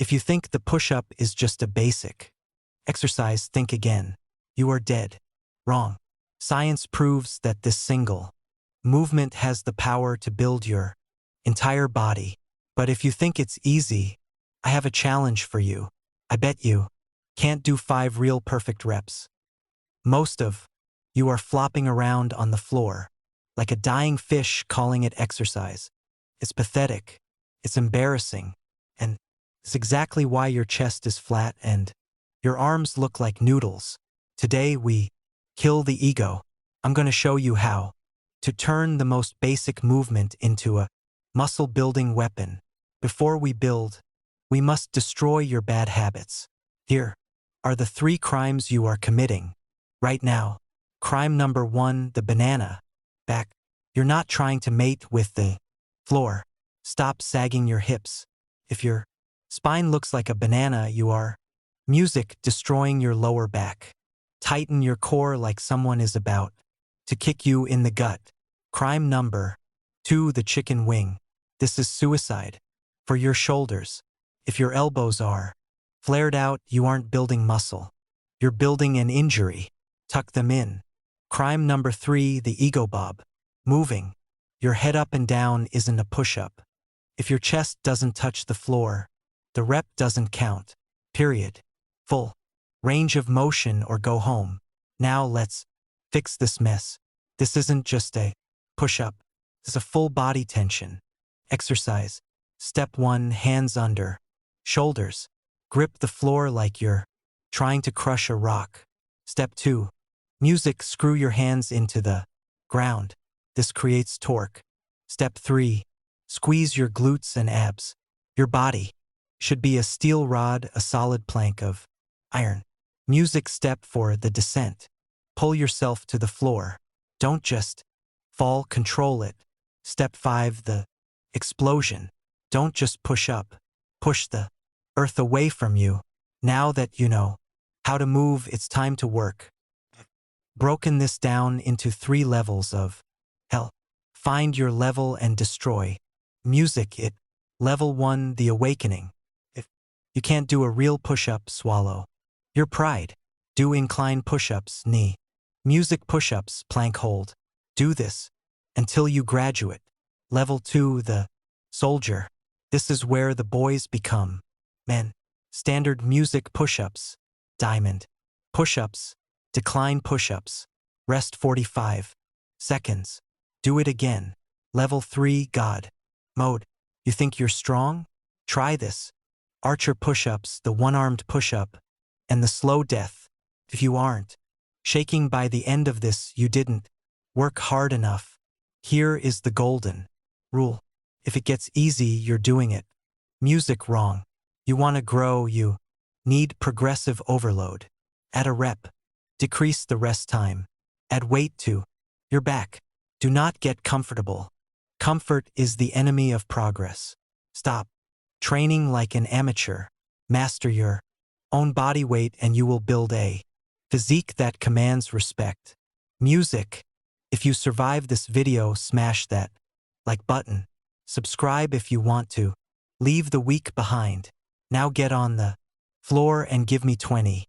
If you think the push-up is just a basic exercise, think again. You are dead wrong. Science proves that this single movement has the power to build your entire body. But if you think it's easy, I have a challenge for you. I bet you can't do 5 real perfect reps. Most of you are flopping around on the floor like a dying fish calling it exercise. It's pathetic. It's embarrassing. And it's exactly why your chest is flat and your arms look like noodles. Today we kill the ego. I'm going to show you how to turn the most basic movement into a muscle-building weapon. Before we build, we must destroy your bad habits. Here are the 3 crimes you are committing right now. Crime number 1, the banana back. You're not trying to mate with the floor. Stop sagging your hips. If your spine looks like a banana, you are music destroying your lower back. Tighten your core like someone is about to kick you in the gut. Crime number 2, the chicken wing. This is suicide for your shoulders. If your elbows are flared out, you aren't building muscle. You're building an injury. Tuck them in. Crime number 3, the ego bob. Moving your head up and down isn't a push-up. If your chest doesn't touch the floor, the rep doesn't count. Period. Full range of motion or go home. Now let's fix this mess. This isn't just a push-up. It's a full body tension exercise. Step 1, hands under shoulders. Grip the floor like you're trying to crush a rock. Step 2, music, screw your hands into the ground. This creates torque. Step 3, squeeze your glutes and abs. Your body should be a steel rod, a solid plank of iron. Music. Step 4, the descent. Pull yourself to the floor. Don't just fall, control it. Step 5, the explosion. Don't just push up. Push the earth away from you. Now that you know how to move, it's time to work. Broken this down into 3 levels of hell. Find your level and destroy. Music it. Level 1, the awakening. If you can't do a real push-up, swallow your pride. Do incline push-ups, knee. Music push-ups, plank hold. Do this until you graduate. Level 2, the soldier. This is where the boys become men. Standard music push-ups, diamond push-ups, decline push-ups. Rest 45 seconds. Do it again. Level 3, God mode. You think you're strong? Try this. Archer push-ups, the one-armed push-up, and the slow death. If you aren't shaking by the end of this, you didn't work hard enough. Here is the golden rule. If it gets easy, you're doing it. Music wrong. You want to grow, you need progressive overload. Add a rep. Decrease the rest time. Add weight to your back. Do not get comfortable. Comfort is the enemy of progress. Stop training like an amateur. Master your own body weight and you will build a physique that commands respect. Music. If you survive this video, smash that like button. Subscribe if you want to. Leave the weak behind. Now get on the floor and give me 20